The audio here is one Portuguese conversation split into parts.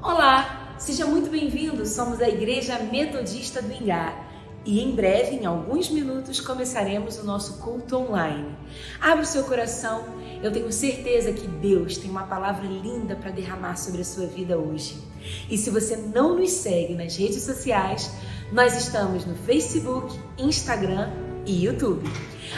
Olá, seja muito bem-vindo. Somos a Igreja Metodista do Ingá e em breve, em alguns minutos, começaremos o nosso culto online. Abra o seu coração, eu tenho certeza que Deus tem uma palavra linda para derramar sobre a sua vida hoje. E se você não nos segue nas redes sociais, nós estamos no Facebook, Instagram e YouTube.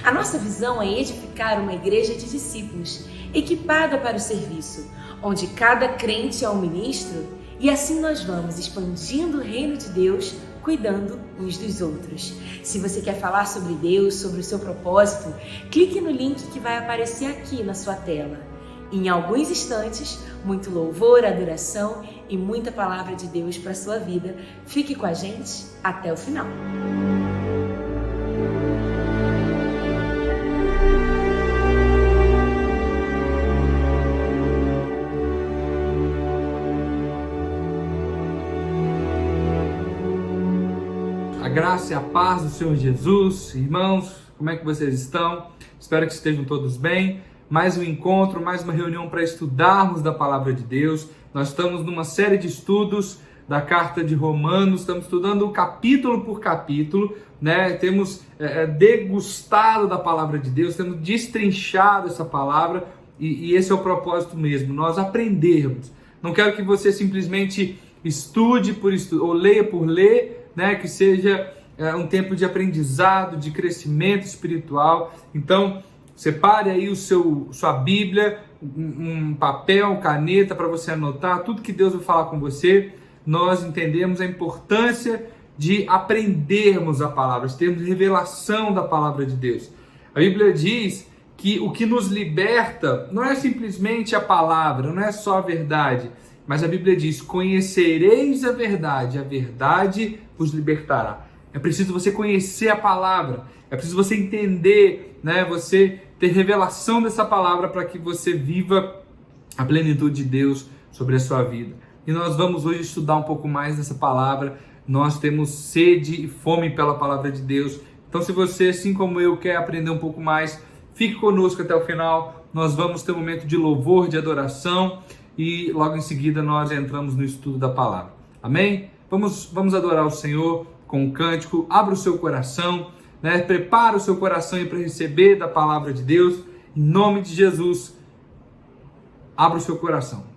A nossa visão é edificar uma igreja de discípulos, equipada para o serviço, onde cada crente é um ministro, e assim nós vamos expandindo o reino de Deus, cuidando uns dos outros. Se você quer falar sobre Deus, sobre o seu propósito, clique no link que vai aparecer aqui na sua tela. Em alguns instantes, muito louvor, adoração e muita palavra de Deus para a sua vida. Fique com a gente até o final. A graça e a paz do Senhor Jesus. Irmãos, como é que vocês estão? Espero que estejam todos bem. Mais um encontro, mais uma reunião para estudarmos da Palavra de Deus. Nós estamos numa série de estudos da Carta de Romanos, estamos estudando capítulo por capítulo, né? Temos degustado da Palavra de Deus, temos destrinchado essa palavra e esse é o propósito mesmo, nós aprendermos. Não quero que você simplesmente estude por estudo ou leia por ler, né? Que seja um tempo de aprendizado, de crescimento espiritual. Então, separe aí sua Bíblia, um papel, caneta para você anotar tudo que Deus vai falar com você. Nós entendemos a importância de aprendermos a palavra, de termos revelação da palavra de Deus. A Bíblia diz que o que nos liberta não é simplesmente a palavra, não é só a verdade, mas a Bíblia diz: conhecereis a verdade vos libertará. É preciso você conhecer a palavra, é preciso você entender, né? Você ter revelação dessa palavra para que você viva a plenitude de Deus sobre a sua vida. E nós vamos hoje estudar um pouco mais dessa palavra. Nós temos sede e fome pela palavra de Deus. Então, se você, assim como eu, quer aprender um pouco mais, fique conosco até o final. Nós vamos ter um momento de louvor, de adoração e logo em seguida nós entramos no estudo da palavra. Amém? Vamos adorar o Senhor com um cântico. Abra o seu coração, né? Prepara o seu coração para receber da palavra de Deus. Em nome de Jesus, abra o seu coração.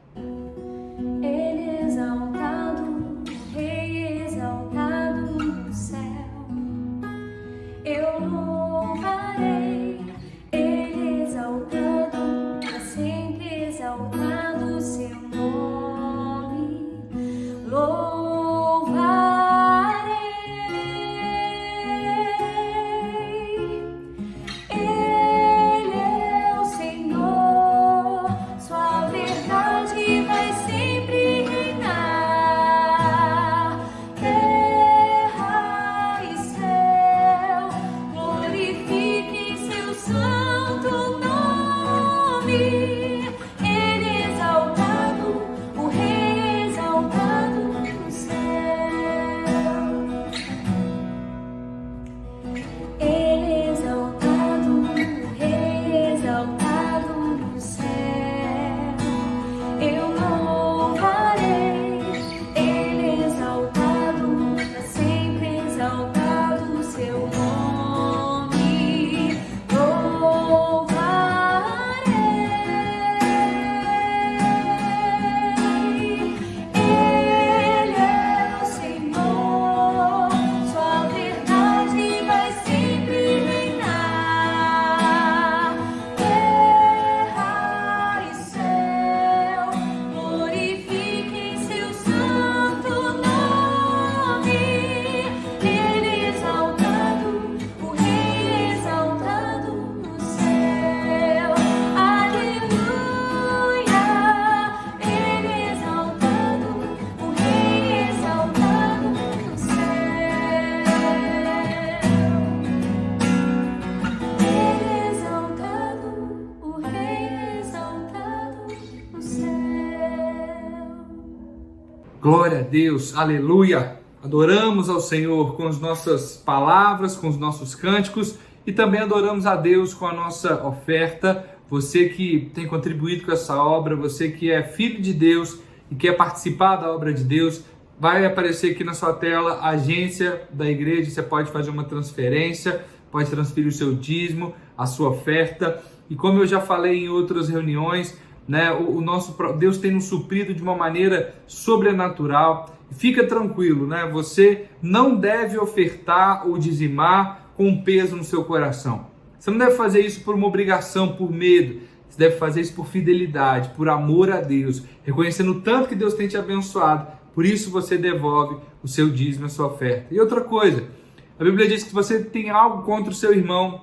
Glória a Deus, aleluia! Adoramos ao Senhor com as nossas palavras, com os nossos cânticos e também adoramos a Deus com a nossa oferta. Você que tem contribuído com essa obra, você que é filho de Deus e quer participar da obra de Deus, vai aparecer aqui na sua tela a agência da igreja. Você pode fazer uma transferência, pode transferir o seu dízimo, a sua oferta. E como eu já falei em outras reuniões, né, o nosso Deus tem nos suprido de uma maneira sobrenatural. Fica tranquilo, né? Você não deve ofertar ou dizimar com peso no seu coração. Você não deve fazer isso por uma obrigação, por medo. Você deve fazer isso por fidelidade, por amor a Deus, reconhecendo o tanto que Deus tem te abençoado. Por isso você devolve o seu dízimo, a sua oferta. E outra coisa, a Bíblia diz que se você tem algo contra o seu irmão,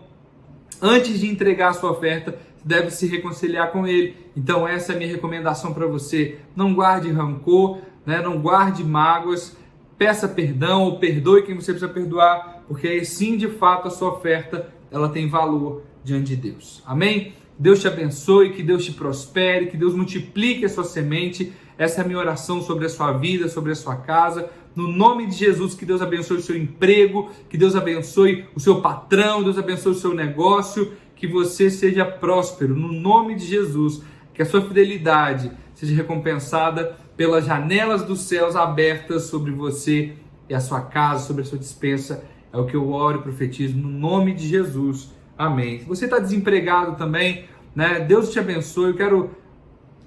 antes de entregar a sua oferta, deve se reconciliar com ele. Então essa é a minha recomendação para você. Não guarde rancor, né? Não guarde mágoas, peça perdão ou perdoe quem você precisa perdoar, porque aí sim, de fato, a sua oferta ela tem valor diante de Deus. Amém? Deus te abençoe, que Deus te prospere, que Deus multiplique a sua semente. Essa é a minha oração sobre a sua vida, sobre a sua casa. No nome de Jesus, que Deus abençoe o seu emprego, que Deus abençoe o seu patrão, Deus abençoe o seu negócio, que você seja próspero. No nome de Jesus, que a sua fidelidade seja recompensada pelas janelas dos céus abertas sobre você e a sua casa, sobre a sua despensa. É o que eu oro e profetizo no nome de Jesus. Amém. Se você está desempregado também, né? Deus te abençoe. Eu quero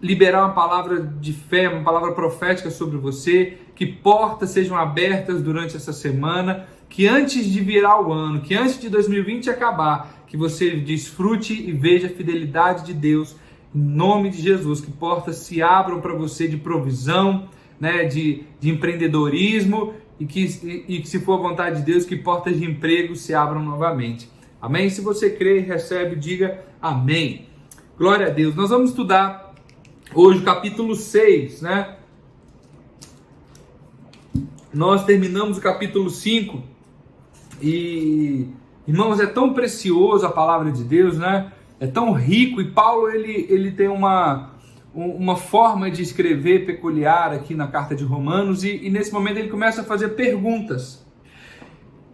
liberar uma palavra de fé, uma palavra profética sobre você, que portas sejam abertas durante essa semana, que antes de virar o ano, que antes de 2020 acabar, que você desfrute e veja a fidelidade de Deus, em nome de Jesus, que portas se abram para você de provisão, né, de empreendedorismo, e que se for a vontade de Deus, que portas de emprego se abram novamente. Amém? Se você crê e recebe, diga amém. Glória a Deus. Nós vamos estudar hoje o capítulo 6, né? Nós terminamos o capítulo 5 e, irmãos, é tão precioso a palavra de Deus, né? É tão rico, e Paulo ele tem uma forma de escrever peculiar aqui na carta de Romanos, e nesse momento ele começa a fazer perguntas.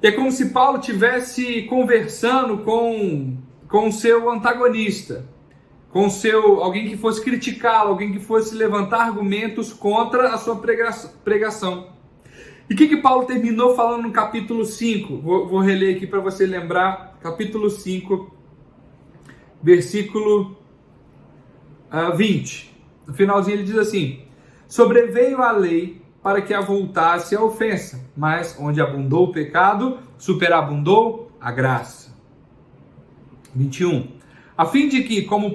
É como se Paulo estivesse conversando com o seu antagonista, com alguém que fosse criticá-lo, alguém que fosse levantar argumentos contra a sua pregação. E o que Paulo terminou falando no capítulo 5? Vou reler aqui para você lembrar, capítulo 5, versículo 20. No finalzinho ele diz assim: sobreveio a lei para que avultasse a ofensa, mas onde abundou o pecado, superabundou a graça. 21. A fim de que, como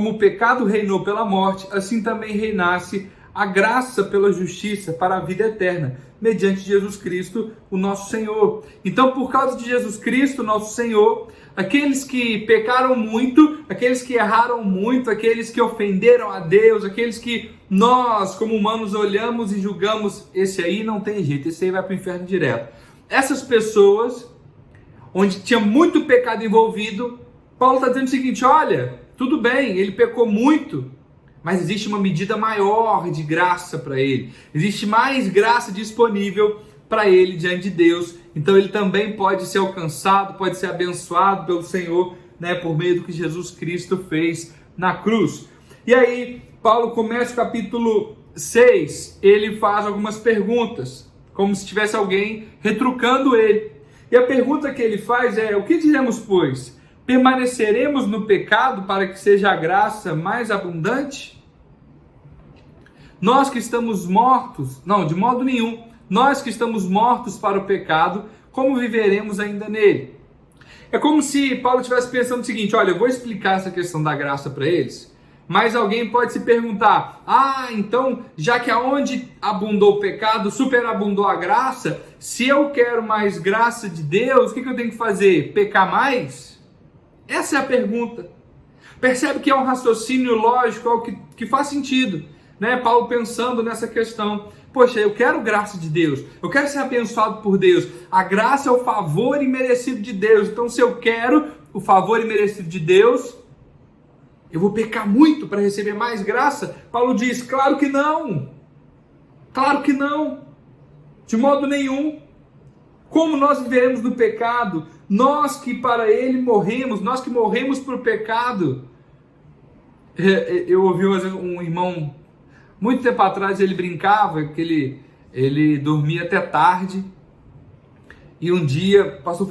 o pecado reinou pela morte, assim também reinasse a graça pela justiça para a vida eterna, mediante Jesus Cristo, o nosso Senhor. Então, por causa de Jesus Cristo, nosso Senhor, aqueles que pecaram muito, aqueles que erraram muito, aqueles que ofenderam a Deus, aqueles que nós, como humanos, olhamos e julgamos, esse aí não tem jeito, esse aí vai para o inferno direto. Essas pessoas, onde tinha muito pecado envolvido, Paulo está dizendo o seguinte: olha, tudo bem, ele pecou muito, mas existe uma medida maior de graça para ele. Existe mais graça disponível para ele diante de Deus. Então ele também pode ser alcançado, pode ser abençoado pelo Senhor, né, por meio do que Jesus Cristo fez na cruz. E aí, Paulo começa o capítulo 6, ele faz algumas perguntas, como se tivesse alguém retrucando ele. E a pergunta que ele faz é: o que diremos, pois? Permaneceremos no pecado para que seja a graça mais abundante? Nós que estamos mortos, não, de modo nenhum, nós que estamos mortos para o pecado, como viveremos ainda nele? É como se Paulo estivesse pensando o seguinte: olha, eu vou explicar essa questão da graça para eles, mas alguém pode se perguntar: então, já que aonde abundou o pecado, superabundou a graça, se eu quero mais graça de Deus, o que eu tenho que fazer? Pecar mais? Essa é a pergunta. Percebe que é um raciocínio lógico, algo que faz sentido, né? Paulo pensando nessa questão. Poxa, eu quero graça de Deus, eu quero ser abençoado por Deus. A graça é o favor imerecido de Deus. Então, se eu quero o favor imerecido de Deus, eu vou pecar muito para receber mais graça? Paulo diz: claro que não. Claro que não. De modo nenhum. Como nós viveremos no pecado? Nós que para ele morremos, nós que morremos por pecado. Eu ouvi um irmão Muito tempo atrás ele brincava que ele dormia até tarde. E um dia o pastor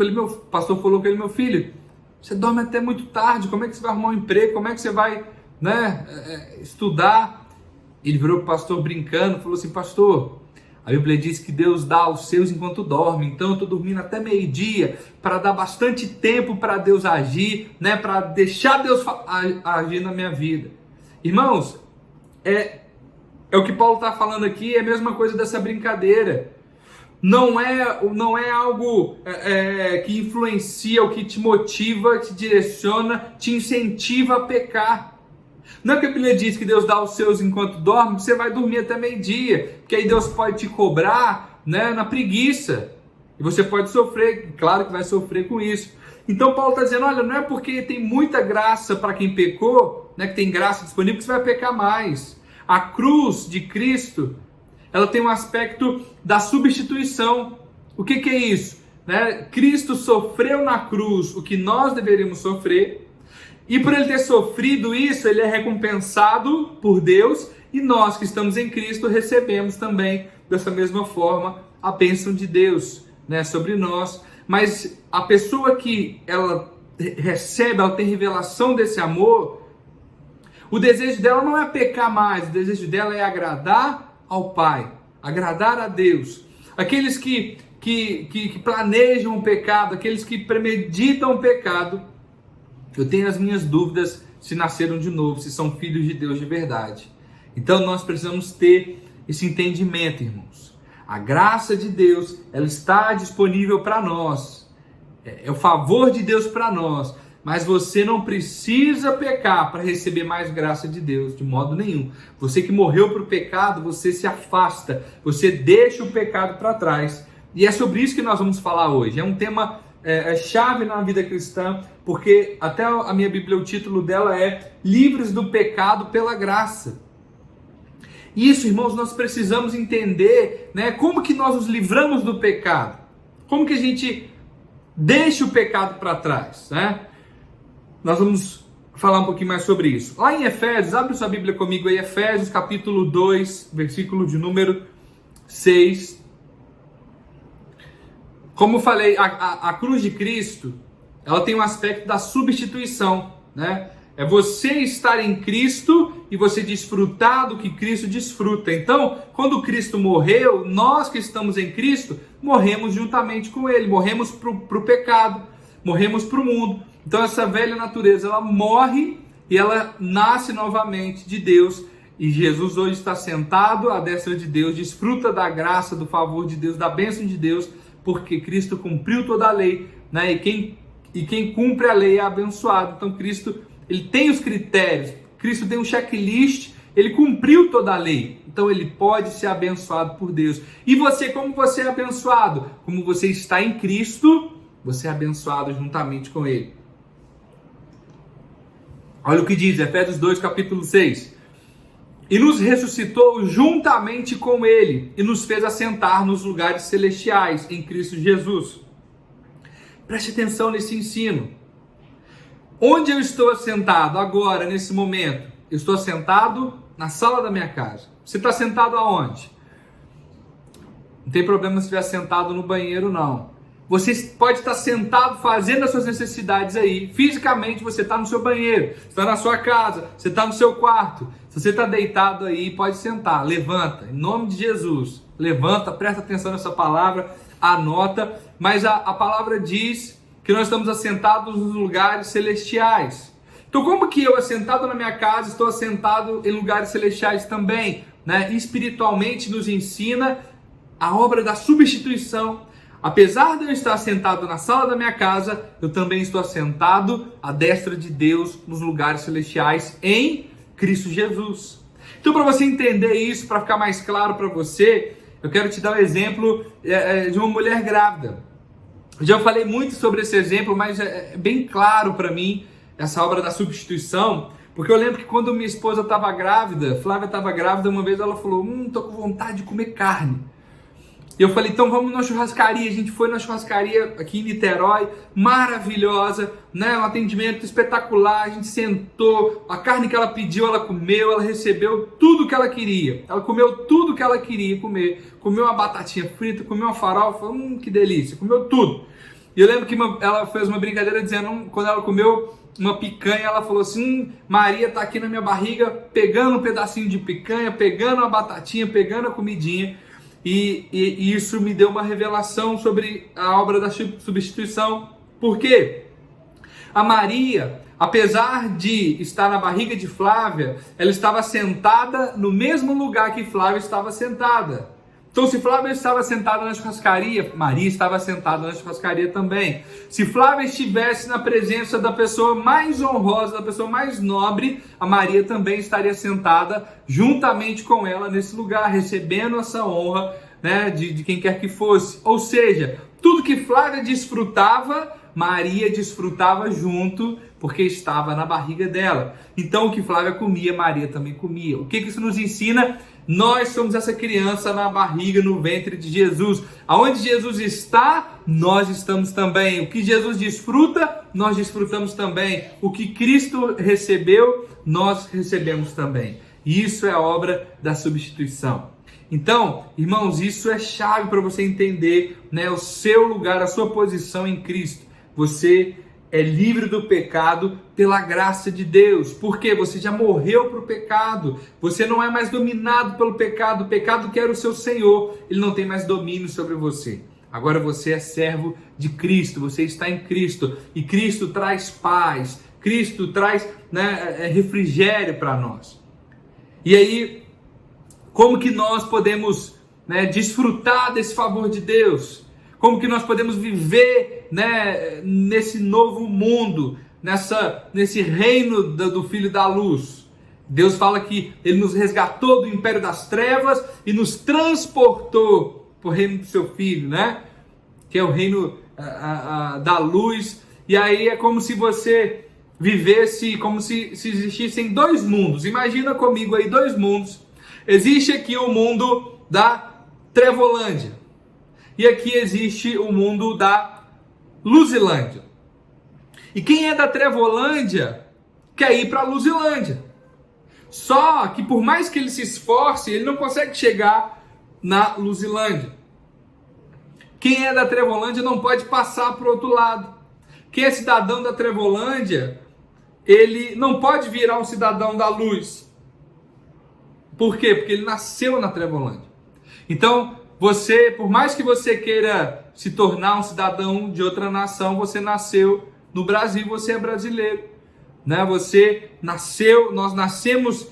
falou com ele: meu filho, você dorme até muito tarde, como é que você vai arrumar um emprego? Como é que você vai, estudar? Ele virou para o pastor brincando, falou assim: pastor, a Bíblia diz que Deus dá aos seus enquanto dorme, então eu estou dormindo até meio-dia para dar bastante tempo para Deus agir, para deixar Deus agir na minha vida. Irmãos, é o que Paulo está falando aqui, é a mesma coisa dessa brincadeira. Não é algo que influencia, ou que te motiva, te direciona, te incentiva a pecar. Não é que a Bíblia diz que Deus dá aos seus enquanto dorme, você vai dormir até meio-dia, porque aí Deus pode te cobrar, na preguiça. E você pode sofrer, claro que vai sofrer com isso. Então Paulo está dizendo, olha, não é porque tem muita graça para quem pecou, que tem graça disponível, que você vai pecar mais. A cruz de Cristo, ela tem um aspecto da substituição. O que é isso? Cristo sofreu na cruz o que nós deveríamos sofrer, e por ele ter sofrido isso, ele é recompensado por Deus, e nós que estamos em Cristo recebemos também, dessa mesma forma, a bênção de Deus sobre nós. Mas a pessoa que ela recebe, ela tem revelação desse amor, o desejo dela não é pecar mais, o desejo dela é agradar ao Pai, agradar a Deus. Aqueles que planejam o pecado, aqueles que premeditam o pecado, eu tenho as minhas dúvidas se nasceram de novo, se são filhos de Deus de verdade. Então nós precisamos ter esse entendimento, irmãos. A graça de Deus, ela está disponível para nós. É o favor de Deus para nós. Mas você não precisa pecar para receber mais graça de Deus, de modo nenhum. Você que morreu para o pecado, você se afasta, você deixa o pecado para trás. E é sobre isso que nós vamos falar hoje. É um tema chave na vida cristã, porque até a minha Bíblia, o título dela é Livres do Pecado pela Graça. Isso, irmãos, nós precisamos entender, como que nós nos livramos do pecado. Como que a gente deixa o pecado para trás, Nós vamos falar um pouquinho mais sobre isso. Lá em Efésios, abre sua Bíblia comigo aí, Efésios capítulo 2, versículo de número 6. Como eu falei, a cruz de Cristo, ela tem um aspecto da substituição, É você estar em Cristo e você desfrutar do que Cristo desfruta. Então, quando Cristo morreu, nós que estamos em Cristo, morremos juntamente com Ele, morremos para o pecado, morremos para o mundo. Então essa velha natureza, ela morre e ela nasce novamente de Deus. E Jesus hoje está sentado à destra de Deus, desfruta da graça, do favor de Deus, da bênção de Deus, porque Cristo cumpriu toda a lei, e quem cumpre a lei é abençoado. Então Cristo, ele tem os critérios, Cristo tem um checklist, ele cumpriu toda a lei, então ele pode ser abençoado por Deus. E você, como você é abençoado? Como você está em Cristo, você é abençoado juntamente com ele. Olha o que diz, Efésios 2, capítulo 6. E nos ressuscitou juntamente com ele, e nos fez assentar nos lugares celestiais, em Cristo Jesus. Preste atenção nesse ensino. Onde eu estou assentado agora, nesse momento? Eu estou assentado na sala da minha casa. Você está sentado aonde? Não tem problema se estiver sentado no banheiro, não. Você pode estar sentado fazendo as suas necessidades aí. Fisicamente você está no seu banheiro, você está na sua casa, você está no seu quarto. Se você está deitado aí, pode sentar. Levanta, em nome de Jesus. Levanta, presta atenção nessa palavra, anota. Mas a palavra diz que nós estamos assentados nos lugares celestiais. Então como que eu, assentado na minha casa, estou assentado em lugares celestiais também? Espiritualmente nos ensina a obra da substituição. Apesar de eu estar sentado na sala da minha casa, eu também estou assentado à destra de Deus nos lugares celestiais em Cristo Jesus. Então, para você entender isso, para ficar mais claro para você, eu quero te dar um exemplo de uma mulher grávida. Eu já falei muito sobre esse exemplo, mas é bem claro para mim essa obra da substituição, porque eu lembro que quando minha esposa estava grávida, Flávia estava grávida, uma vez ela falou, estou com vontade de comer carne. E eu falei, então vamos na churrascaria. A gente foi na churrascaria aqui em Niterói, maravilhosa, né? Um atendimento espetacular. A gente sentou, a carne que ela pediu, ela comeu, ela recebeu tudo que ela queria. Ela comeu tudo que ela queria comer. Comeu uma batatinha frita, comeu uma farofa, que delícia, comeu tudo. E eu lembro que ela fez uma brincadeira dizendo, quando ela comeu uma picanha, ela falou assim, Maria tá aqui na minha barriga, pegando um pedacinho de picanha, pegando uma batatinha, pegando a comidinha. E isso me deu uma revelação sobre a obra da substituição. Por quê? A Maria, apesar de estar na barriga de Flávia, ela estava sentada no mesmo lugar que Flávia estava sentada. Então, se Flávia estava sentada na churrascaria, Maria estava sentada na churrascaria também. Se Flávia estivesse na presença da pessoa mais honrosa, da pessoa mais nobre, a Maria também estaria sentada juntamente com ela nesse lugar, recebendo essa honra, né, de quem quer que fosse. Ou seja, tudo que Flávia desfrutava, Maria desfrutava junto, porque estava na barriga dela. Então, o que Flávia comia, Maria também comia. O que isso nos ensina? Nós somos essa criança na barriga, no ventre de Jesus. Aonde Jesus está, nós estamos também. O que Jesus desfruta, nós desfrutamos também. O que Cristo recebeu, nós recebemos também. Isso é a obra da substituição. Então, irmãos, isso é chave para você entender, né, o seu lugar, a sua posição em Cristo. Você é livre do pecado pela graça de Deus. Porque você já morreu para o pecado. Você não é mais dominado pelo pecado. O pecado que era o seu senhor, ele não tem mais domínio sobre você. Agora você é servo de Cristo. Você está em Cristo. E Cristo traz paz. Cristo traz, né, refrigério para nós. E aí, como que nós podemos, né, desfrutar desse favor de Deus? Como que nós podemos viver, né, nesse novo mundo, nesse reino do Filho da Luz? Deus fala que Ele nos resgatou do império das trevas e nos transportou para o reino do seu Filho, né? Que é o reino da luz. E aí é como se você vivesse, como se existissem dois mundos. Imagina comigo aí dois mundos. Existe aqui o mundo da Trevolândia. E aqui existe o mundo da Luzilândia. E quem é da Trevolândia quer ir para a Luzilândia. Só que por mais que ele se esforce, ele não consegue chegar na Luzilândia. Quem é da Trevolândia não pode passar para o outro lado. Quem é cidadão da Trevolândia, ele não pode virar um cidadão da luz. Por quê? Porque ele nasceu na Trevolândia. Então, você, por mais que você queira se tornar um cidadão de outra nação, você nasceu no Brasil, você é brasileiro, né? Você nasceu, nós nascemos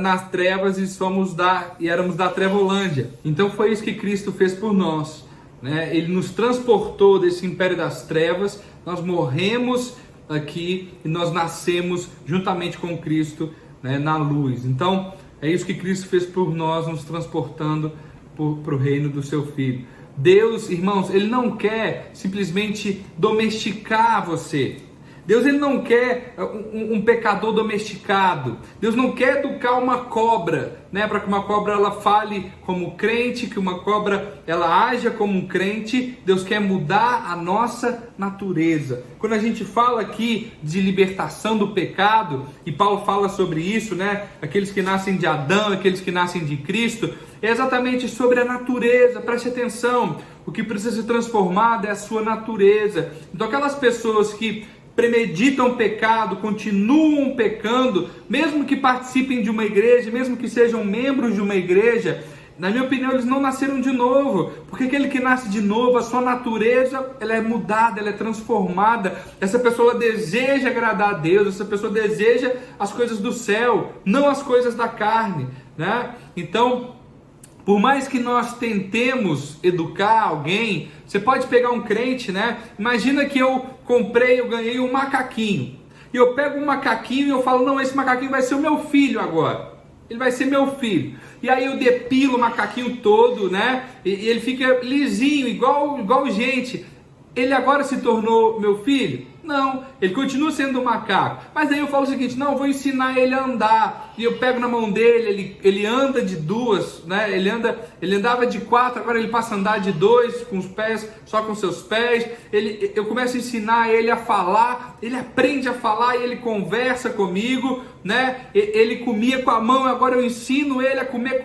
nas trevas e éramos da Trevolândia. Então foi isso que Cristo fez por nós, né? Ele nos transportou desse império das trevas, nós morremos aqui e nós nascemos juntamente com Cristo, né, na luz. Então é isso que Cristo fez por nós, nos transportando para o reino do seu Filho. Deus, irmãos, Ele não quer simplesmente domesticar você. Deus, Ele não quer um pecador domesticado. Deus não quer educar uma cobra, né, para que uma cobra ela fale como crente, que uma cobra ela haja como um crente. Deus quer mudar a nossa natureza. Quando a gente fala aqui de libertação do pecado, e Paulo fala sobre isso, né, aqueles que nascem de Adão, aqueles que nascem de Cristo, é exatamente sobre a natureza. Preste atenção, o que precisa ser transformado é a sua natureza. Então aquelas pessoas que premeditam pecado, continuam pecando, mesmo que participem de uma igreja, mesmo que sejam membros de uma igreja, na minha opinião, eles não nasceram de novo, porque aquele que nasce de novo, a sua natureza, ela é mudada, ela é transformada. Essa pessoa deseja agradar a Deus, essa pessoa deseja as coisas do céu, não as coisas da carne, né? Então, por mais que nós tentemos educar alguém, você pode pegar um crente, né? Imagina que eu ganhei um macaquinho. E eu pego um macaquinho e eu falo, não, esse macaquinho vai ser o meu filho agora. Ele vai ser meu filho. E aí eu depilo o macaquinho todo, né? E ele fica lisinho, igual gente. Ele agora se tornou meu filho? Não, ele continua sendo um macaco. Mas aí eu falo o seguinte, não, eu vou ensinar ele a andar. E eu pego na mão dele, ele anda de duas, né? Ele andava de quatro, agora ele passa a andar de dois, com os pés, só com seus pés. Eu começo a ensinar ele a falar, ele aprende a falar e ele conversa comigo, né? Ele comia com a mão, agora eu ensino ele a comer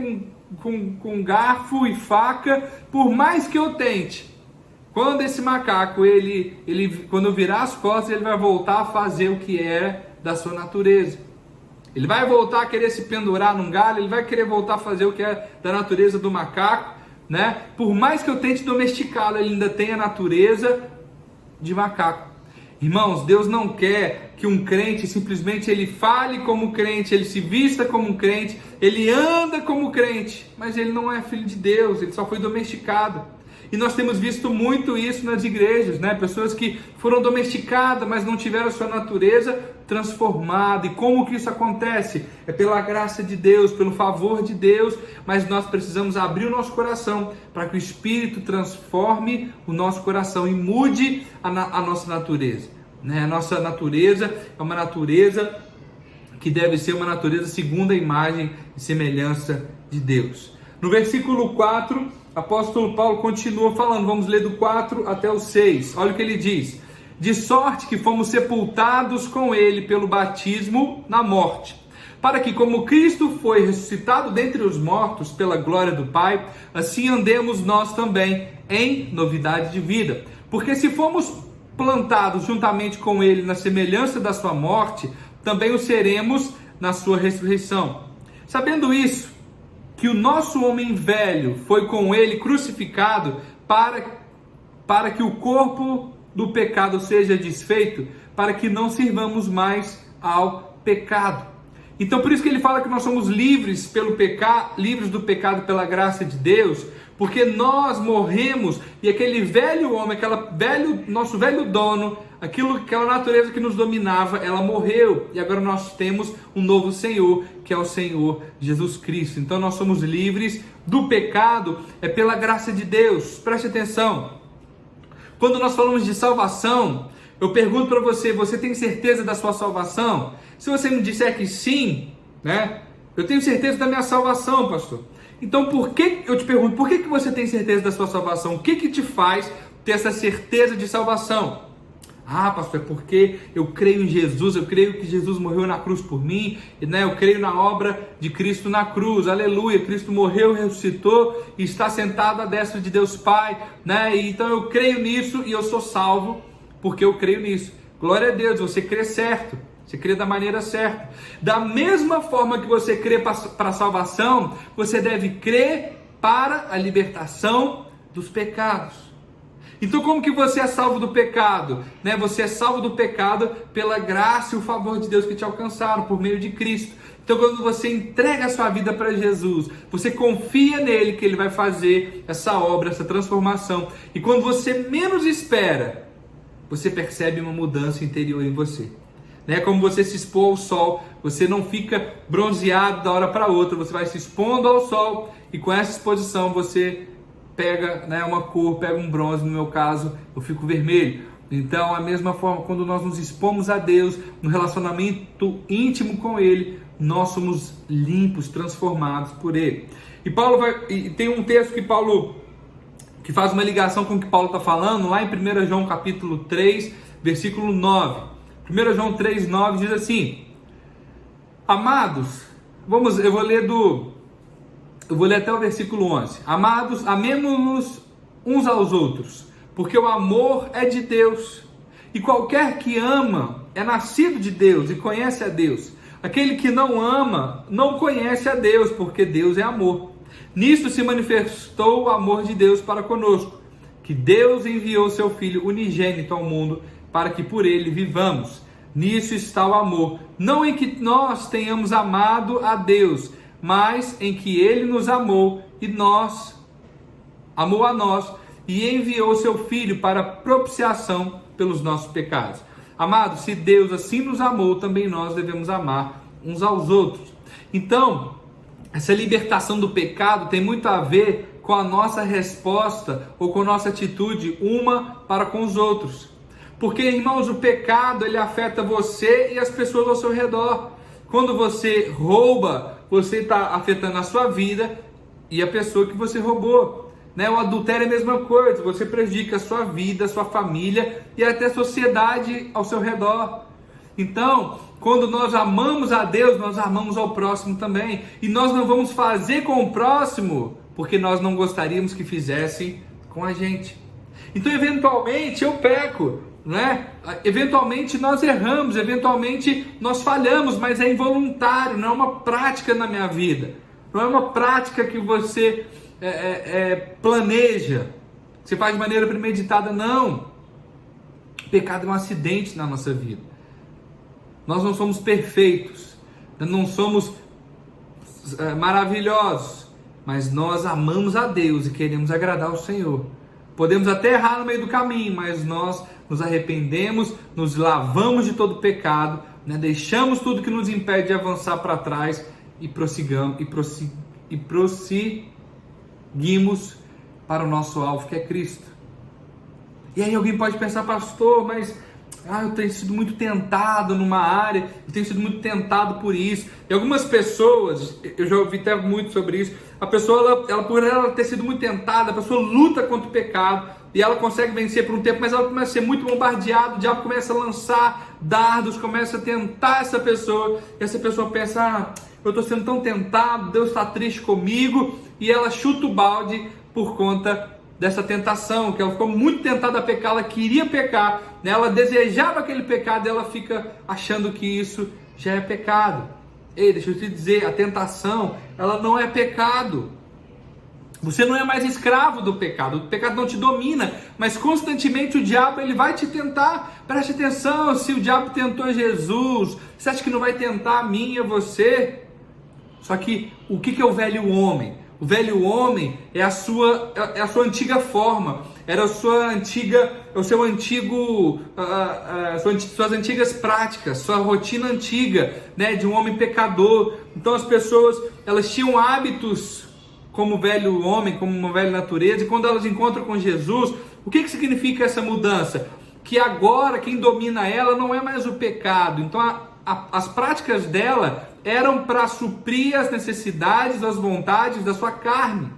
com garfo e faca, por mais que eu tente. Quando esse macaco, quando eu virar as costas, ele vai voltar a fazer o que é da sua natureza. Ele vai voltar a querer se pendurar num galho, ele vai querer voltar a fazer o que é da natureza do macaco, né? Por mais que eu tente domesticá-lo, ele ainda tem a natureza de macaco. Irmãos, Deus não quer que um crente simplesmente ele fale como crente, ele se vista como um crente, ele anda como crente, mas ele não é filho de Deus, ele só foi domesticado. E nós temos visto muito isso nas igrejas, né? Pessoas que foram domesticadas, mas não tiveram a sua natureza transformada. E como que isso acontece? É pela graça de Deus, pelo favor de Deus, mas nós precisamos abrir o nosso coração para que o Espírito transforme o nosso coração e mude a nossa natureza, né? A nossa natureza é uma natureza que deve ser uma natureza segundo a imagem e semelhança de Deus. No versículo 4, o apóstolo Paulo continua falando, vamos ler do 4 até o 6, olha o que ele diz: de sorte que fomos sepultados com ele pelo batismo na morte, para que como Cristo foi ressuscitado dentre os mortos pela glória do Pai, assim andemos nós também em novidade de vida. Porque se fomos plantados juntamente com ele na semelhança da sua morte, também o seremos na sua ressurreição. Sabendo isso, que o nosso homem velho foi com ele crucificado para que o corpo do pecado seja desfeito, para que não sirvamos mais ao pecado. Então por isso que ele fala que nós somos livres livres do pecado pela graça de Deus, porque nós morremos e aquele velho homem, nosso velho dono, aquela natureza que nos dominava, ela morreu e agora nós temos um novo Senhor, que é o Senhor Jesus Cristo. Então nós somos livres do pecado, é pela graça de Deus. Preste atenção, quando nós falamos de salvação, eu pergunto para você, você tem certeza da sua salvação? Se você me disser que sim, né? Eu tenho certeza da minha salvação, pastor. Então eu te pergunto, por que você tem certeza da sua salvação? O que te faz ter essa certeza de salvação? Ah, pastor, é porque eu creio em Jesus, eu creio que Jesus morreu na cruz por mim, né? Eu creio na obra de Cristo na cruz, aleluia, Cristo morreu, ressuscitou e está sentado à destra de Deus Pai, né? E então eu creio nisso e eu sou salvo porque eu creio nisso. Glória a Deus, você crê certo, você crê da maneira certa. Da mesma forma que você crê para a salvação, você deve crer para a libertação dos pecados. Então como que você é salvo do pecado? Né? Você é salvo do pecado pela graça e o favor de Deus que te alcançaram por meio de Cristo. Então quando você entrega a sua vida para Jesus, você confia nele que ele vai fazer essa obra, essa transformação. E quando você menos espera, você percebe uma mudança interior em você. É como você se expor ao sol, você não fica bronzeado da hora para outra, você vai se expondo ao sol e com essa exposição você pega, né, uma cor, pega um bronze, no meu caso eu fico vermelho. Então a mesma forma, quando nós nos expomos a Deus, no relacionamento íntimo com Ele, nós somos limpos, transformados por Ele. E tem um texto que faz uma ligação com o que Paulo está falando, lá em 1 João capítulo 3, versículo 9. 1 João 3, 9 diz assim: amados, eu vou ler até o versículo 11. Amados, amemo-nos uns aos outros, porque o amor é de Deus. E qualquer que ama é nascido de Deus e conhece a Deus. Aquele que não ama não conhece a Deus, porque Deus é amor. Nisto se manifestou o amor de Deus para conosco, que Deus enviou seu Filho unigênito ao mundo, para que por ele vivamos. Nisso está o amor, não em que nós tenhamos amado a Deus, mas em que ele nos amou amou a nós e enviou seu Filho para propiciação pelos nossos pecados. Amados, se Deus assim nos amou, também nós devemos amar uns aos outros. Então, essa libertação do pecado tem muito a ver com a nossa resposta ou com a nossa atitude uma para com os outros. Porque, irmãos, o pecado, ele afeta você e as pessoas ao seu redor. Quando você rouba, você está afetando a sua vida e a pessoa que você roubou. Né? O adultério é a mesma coisa, você prejudica a sua vida, a sua família e até a sociedade ao seu redor. Então, quando nós amamos a Deus, nós amamos ao próximo também. E nós não vamos fazer com o próximo porque nós não gostaríamos que fizessem com a gente. Então, eventualmente, eu peco, né? Eventualmente nós erramos, eventualmente nós falhamos, mas é involuntário, não é uma prática na minha vida. Não é uma prática que você planeja, você faz de maneira premeditada, não. O pecado é um acidente na nossa vida. Nós não somos perfeitos, não somos maravilhosos, mas nós amamos a Deus e queremos agradar ao Senhor. Podemos até errar no meio do caminho, mas nós nos arrependemos, nos lavamos de todo pecado, né? Deixamos tudo que nos impede de avançar para trás e prosseguimos para o nosso alvo, que é Cristo. E aí alguém pode pensar, pastor, mas eu tenho sido muito tentado numa área, eu tenho sido muito tentado por isso. E algumas pessoas, eu já ouvi até muito sobre isso, a pessoa, por ela ter sido muito tentada, a pessoa luta contra o pecado e ela consegue vencer por um tempo, mas ela começa a ser muito bombardeada, o diabo começa a lançar dardos, começa a tentar essa pessoa, e essa pessoa pensa, eu estou sendo tão tentado, Deus está triste comigo, e ela chuta o balde por conta dessa tentação, que ela ficou muito tentada a pecar, ela queria pecar, né? Ela desejava aquele pecado e ela fica achando que isso já é pecado. Ei, deixa eu te dizer, a tentação, ela não é pecado. Você não é mais escravo do pecado, o pecado não te domina, mas constantemente o diabo ele vai te tentar. Preste atenção, se o diabo tentou Jesus, você acha que não vai tentar a mim e a você? Só que o que é o velho homem? O velho homem é a sua antiga forma, era a sua antiga, suas antigas práticas, sua rotina antiga, né, de um homem pecador. Então as pessoas, elas tinham hábitos como velho homem, como uma velha natureza, e quando elas encontram com Jesus, o que significa essa mudança? Que agora quem domina ela não é mais o pecado. Então as práticas dela eram para suprir as necessidades, as vontades da sua carne.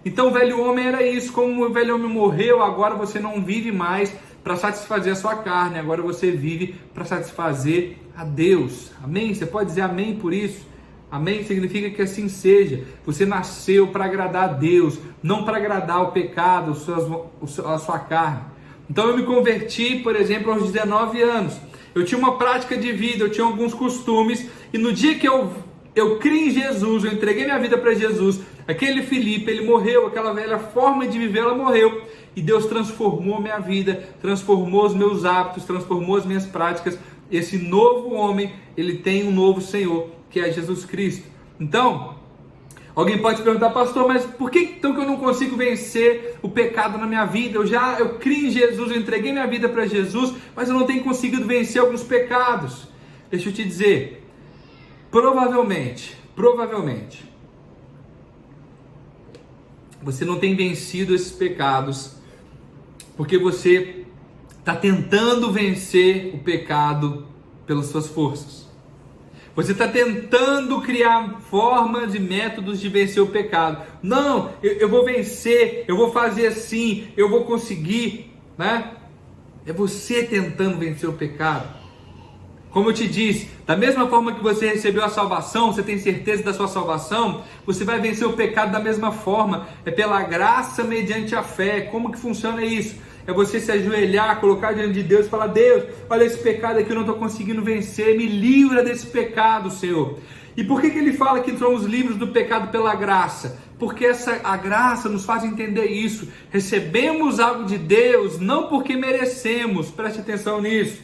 Então o velho homem era isso, como o velho homem morreu, agora você não vive mais para satisfazer a sua carne, agora você vive para satisfazer a Deus. Amém? Você pode dizer amém por isso? Amém? Significa que assim seja. Você nasceu para agradar a Deus, não para agradar o pecado, a sua carne. Então eu me converti, por exemplo, aos 19 anos. Eu tinha uma prática de vida, eu tinha alguns costumes, e no dia que eu criei em Jesus, eu entreguei minha vida para Jesus, aquele Felipe, ele morreu, aquela velha forma de viver, ela morreu, e Deus transformou minha vida, transformou os meus hábitos, transformou as minhas práticas. Esse novo homem, ele tem um novo Senhor, que é Jesus Cristo. Então, alguém pode perguntar, pastor, mas por que então que eu não consigo vencer o pecado na minha vida? Eu criei em Jesus, eu entreguei minha vida para Jesus, mas eu não tenho conseguido vencer alguns pecados. Deixa eu te dizer, provavelmente, você não tem vencido esses pecados porque você está tentando vencer o pecado pelas suas forças. Você está tentando criar formas e métodos de vencer o pecado. Não, eu vou vencer, eu vou fazer assim, eu vou conseguir, né? É você tentando vencer o pecado. Como eu te disse, da mesma forma que você recebeu a salvação, você tem certeza da sua salvação, você vai vencer o pecado da mesma forma. É pela graça mediante a fé. Como que funciona isso? É você se ajoelhar, colocar diante de Deus e falar, Deus, olha esse pecado aqui, eu não estou conseguindo vencer, me livra desse pecado, Senhor. E por que ele fala que somos livres do pecado pela graça? Porque a graça nos faz entender isso. Recebemos algo de Deus, não porque merecemos, preste atenção nisso.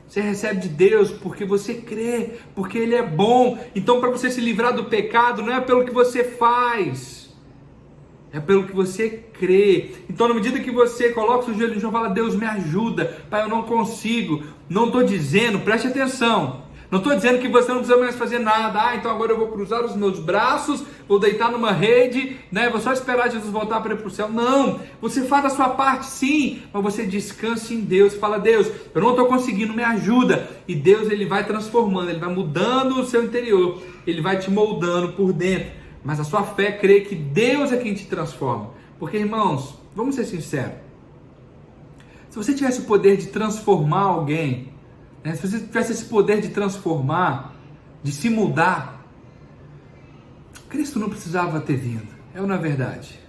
Você recebe de Deus porque você crê, porque Ele é bom. Então, para você se livrar do pecado, não é pelo que você faz, é pelo que você crê. Então, na medida que você coloca o seu joelho no chão e fala, Deus me ajuda, Pai, eu não consigo. Não estou dizendo, preste atenção, Não estou dizendo que você não precisa mais fazer nada. Então agora eu vou cruzar os meus braços, vou deitar numa rede, né? Vou só esperar Jesus voltar para ir para o céu. Não, você faz a sua parte sim, mas você descansa em Deus. Fala, Deus, eu não estou conseguindo, me ajuda. E Deus, ele vai transformando, ele vai mudando o seu interior, ele vai te moldando por dentro. Mas a sua fé crê que Deus é quem te transforma. Porque, irmãos, vamos ser sinceros. Se você tivesse o poder de transformar alguém, né? Se você tivesse esse poder de transformar, de se mudar, Cristo não precisava ter vindo. É ou não é verdade?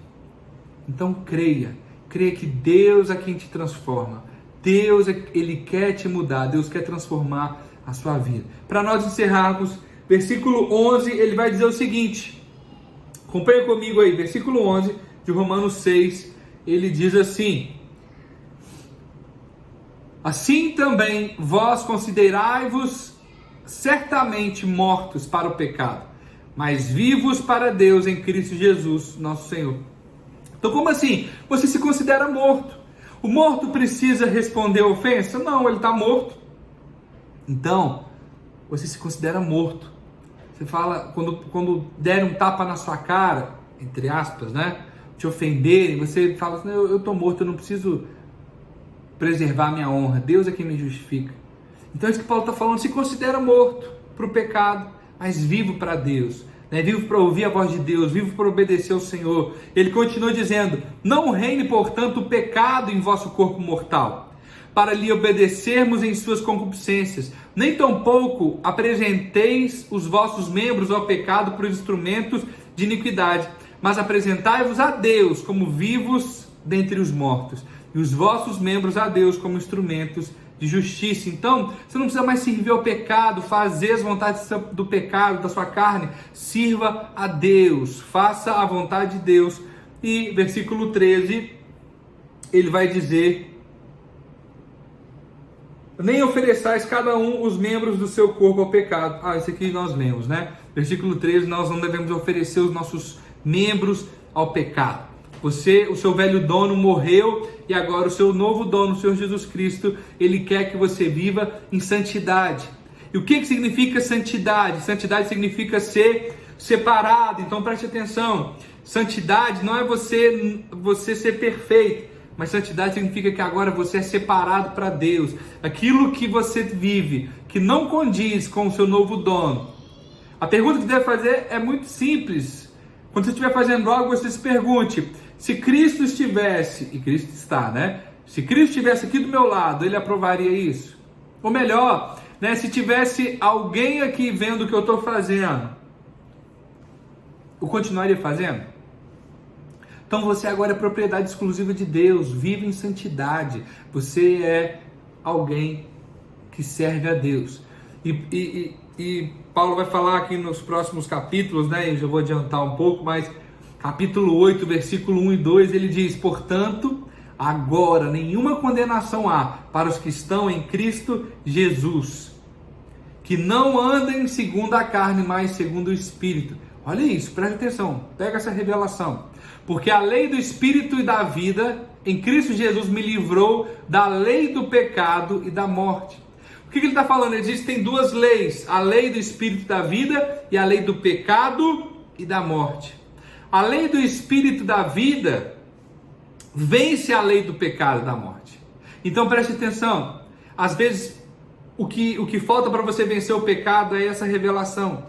Então creia que Deus é quem te transforma. Deus, ele quer te mudar, Deus quer transformar a sua vida. Para nós encerrarmos, versículo 11, ele vai dizer o seguinte, acompanha comigo aí, versículo 11 de Romanos 6, ele diz assim: assim também vós considerai-vos certamente mortos para o pecado, mas vivos para Deus em Cristo Jesus, nosso Senhor. Então, como assim? Você se considera morto. O morto precisa responder a ofensa? Não, ele está morto. Então, você se considera morto. Você fala, quando der um tapa na sua cara, entre aspas, né? Te ofenderem, você fala assim, eu estou morto, eu não preciso preservar minha honra, Deus é quem me justifica. Então é isso que Paulo está falando, se considera morto para o pecado, mas vivo para Deus, né? Vivo para ouvir a voz de Deus, vivo para obedecer ao Senhor. Ele continua dizendo, não reine portanto o pecado em vosso corpo mortal, para lhe obedecermos em suas concupiscências, nem tampouco apresenteis os vossos membros ao pecado por instrumentos de iniquidade, mas apresentai-vos a Deus como vivos dentre os mortos, e os vossos membros a Deus como instrumentos de justiça. Então, você não precisa mais servir ao pecado, fazer as vontades do pecado, da sua carne. Sirva a Deus, faça a vontade de Deus. E versículo 13, ele vai dizer, nem ofereçais cada um os membros do seu corpo ao pecado. Isso aqui nós lemos, né? Versículo 13, nós não devemos oferecer os nossos membros ao pecado. O seu velho dono morreu e agora o seu novo dono, o Senhor Jesus Cristo, ele quer que você viva em santidade. E o que significa santidade? Santidade significa ser separado. Então preste atenção. Santidade não é você ser perfeito, mas santidade significa que agora você é separado para Deus. Aquilo que você vive, que não condiz com o seu novo dono. A pergunta que você deve fazer é muito simples. Quando você estiver fazendo algo, você se pergunte, se Cristo estivesse, e Cristo está, né? Se Cristo estivesse aqui do meu lado, ele aprovaria isso? Ou melhor, né, se tivesse alguém aqui vendo o que eu estou fazendo, eu continuaria fazendo? Então você agora é propriedade exclusiva de Deus, vive em santidade, você é alguém que serve a Deus. E Paulo vai falar aqui nos próximos capítulos, né? Eu já vou adiantar um pouco, mas capítulo 8, versículo 1 e 2, ele diz, portanto, agora nenhuma condenação há para os que estão em Cristo Jesus, que não andem segundo a carne, mas segundo o Espírito. Olha isso, preste atenção, pega essa revelação. Porque a lei do Espírito e da vida em Cristo Jesus me livrou da lei do pecado e da morte. O que ele está falando? Existem duas leis, a lei do Espírito da vida e a lei do pecado e da morte. A lei do Espírito da vida vence a lei do pecado e da morte. Então preste atenção, às vezes o que falta para você vencer o pecado é essa revelação.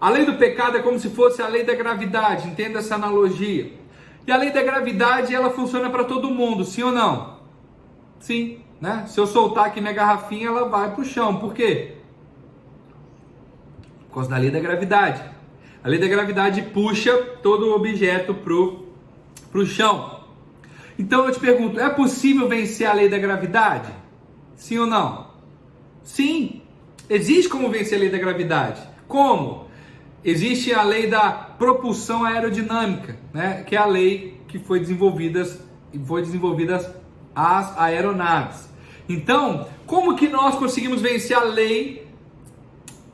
A lei do pecado é como se fosse a lei da gravidade, entenda essa analogia. E a lei da gravidade, ela funciona para todo mundo, sim ou não? Sim. Né? Se eu soltar aqui minha garrafinha, ela vai para o chão. Por quê? Por causa da lei da gravidade. A lei da gravidade puxa todo o objeto para o chão. Então eu te pergunto, é possível vencer a lei da gravidade? Sim ou não? Sim. Existe como vencer a lei da gravidade. Como? Existe a lei da propulsão aerodinâmica, né? Que é a lei que foi desenvolvida as aeronaves. Então, como que nós conseguimos vencer a lei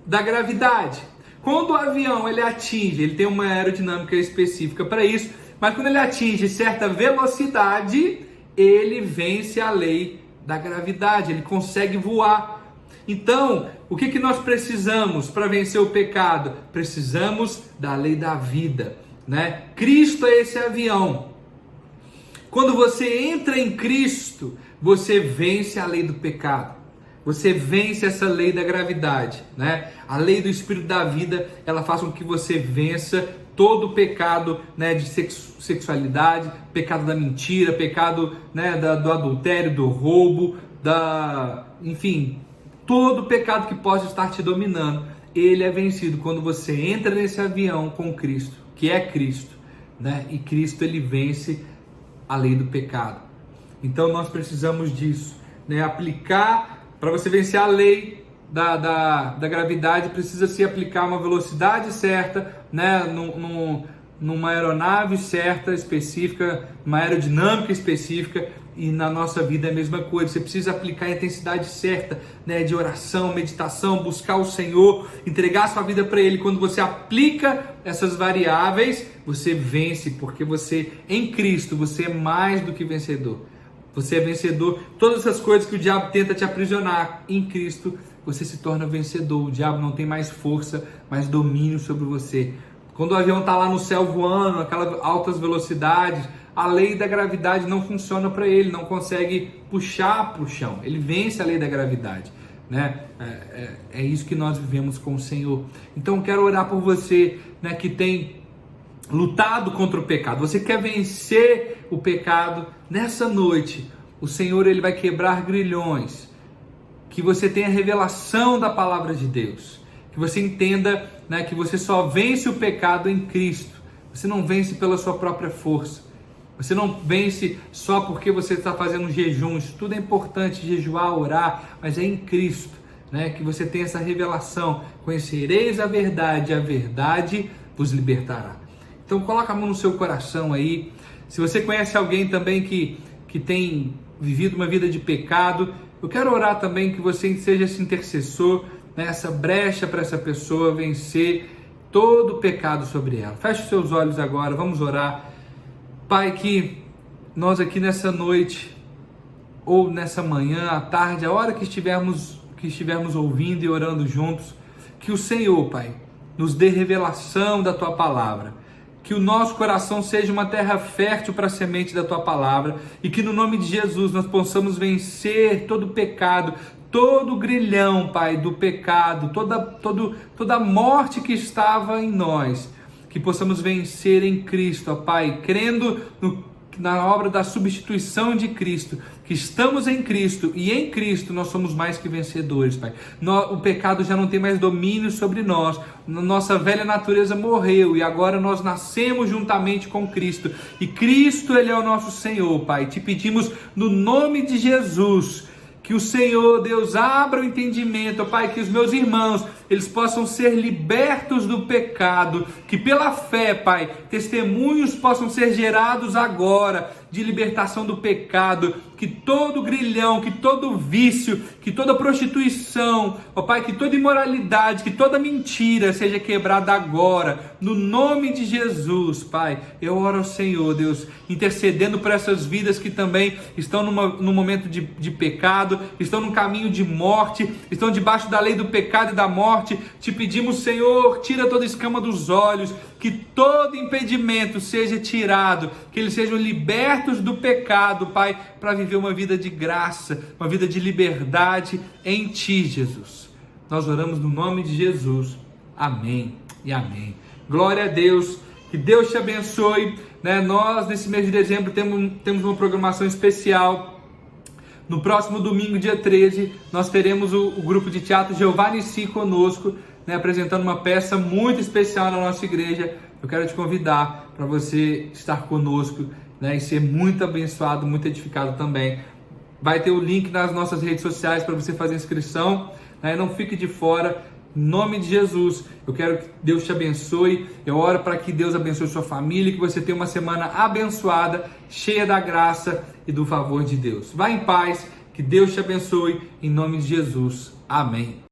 da gravidade? Quando o avião ele tem uma aerodinâmica específica para isso, mas quando ele atinge certa velocidade, ele vence a lei da gravidade, ele consegue voar. Então, o que nós precisamos para vencer o pecado? Precisamos da lei da vida, né? Cristo é esse avião. Quando você entra em Cristo, você vence a lei do pecado. Você vence essa lei da gravidade, né? A lei do Espírito da vida, ela faz com que você vença todo o pecado, né, de sexualidade, pecado da mentira, pecado, né, do adultério, do roubo, enfim, todo pecado que possa estar te dominando, ele é vencido quando você entra nesse avião com Cristo, que é Cristo, né? E Cristo, ele vence a lei do pecado. Então nós precisamos disso, né? Aplicar, para você vencer a lei da gravidade, precisa se aplicar uma velocidade certa, né? Numa aeronave certa, específica, uma aerodinâmica específica. E na nossa vida é a mesma coisa, você precisa aplicar a intensidade certa, né, de oração, meditação, buscar o Senhor, entregar a sua vida para Ele. Quando você aplica essas variáveis, você vence, porque você, em Cristo, você é mais do que vencedor. Você é vencedor. Todas essas coisas que o diabo tenta te aprisionar, em Cristo você se torna vencedor. O diabo não tem mais força, mais domínio sobre você. Quando o avião está lá no céu voando, aquelas altas velocidades, a lei da gravidade não funciona para ele, não consegue puxar para o chão. Ele vence a lei da gravidade, né? É isso que nós vivemos com o Senhor. Então eu quero orar por você, né, que tem lutado contra o pecado. Você quer vencer o pecado? Nessa noite, o Senhor, ele vai quebrar grilhões. Que você tenha revelação da palavra de Deus. Que você entenda, né, que você só vence o pecado em Cristo. Você não vence pela sua própria força. Você não vence só porque você está fazendo jejum. Isso tudo é importante, jejuar, orar, mas é em Cristo, né, que você tem essa revelação. Conhecereis a verdade vos libertará. Então coloca a mão no seu coração aí. Se você conhece alguém também que tem vivido uma vida de pecado, eu quero orar também que você seja esse intercessor, né, essa brecha para essa pessoa vencer todo o pecado sobre ela. Feche os seus olhos agora, vamos orar. Pai, que nós aqui nessa noite, ou nessa manhã, à tarde, a hora que estivermos ouvindo e orando juntos, que o Senhor, Pai, nos dê revelação da Tua Palavra, que o nosso coração seja uma terra fértil para a semente da Tua Palavra, e que no nome de Jesus nós possamos vencer todo o pecado, todo o grilhão, Pai, do pecado, toda a morte que estava em nós, que possamos vencer em Cristo, ó Pai, crendo na obra da substituição de Cristo, que estamos em Cristo e em Cristo nós somos mais que vencedores, Pai. O pecado já não tem mais domínio sobre nós, nossa velha natureza morreu e agora nós nascemos juntamente com Cristo e Cristo, Ele é o nosso Senhor, Pai. Te pedimos no nome de Jesus, que o Senhor, Deus, abra o entendimento, Pai, que os meus irmãos, eles possam ser libertos do pecado, que pela fé, Pai, testemunhos possam ser gerados agora de libertação do pecado, que todo grilhão, que todo vício, que toda prostituição, ó Pai, que toda imoralidade, que toda mentira seja quebrada agora, no nome de Jesus, Pai. Eu oro ao Senhor, Deus, intercedendo por essas vidas que também estão num momento de pecado, estão num caminho de morte, estão debaixo da lei do pecado e da morte. Te pedimos, Senhor, tira toda escama dos olhos, que todo impedimento seja tirado, que eles sejam libertos do pecado, Pai, para viver uma vida de graça, uma vida de liberdade em Ti, Jesus. Nós oramos no nome de Jesus. Amém e amém. Glória a Deus, que Deus te abençoe, né? Nós, nesse mês de dezembro, temos uma programação especial. No próximo domingo, dia 13, nós teremos o grupo de teatro Jeová Nissi conosco, né, apresentando uma peça muito especial na nossa igreja. Eu quero te convidar para você estar conosco, né, e ser muito abençoado, muito edificado também. Vai ter o link nas nossas redes sociais para você fazer inscrição, né, não fique de fora. Em nome de Jesus, eu quero que Deus te abençoe. Eu oro para que Deus abençoe sua família, que você tenha uma semana abençoada, cheia da graça e do favor de Deus. Vá em paz, que Deus te abençoe, em nome de Jesus. Amém.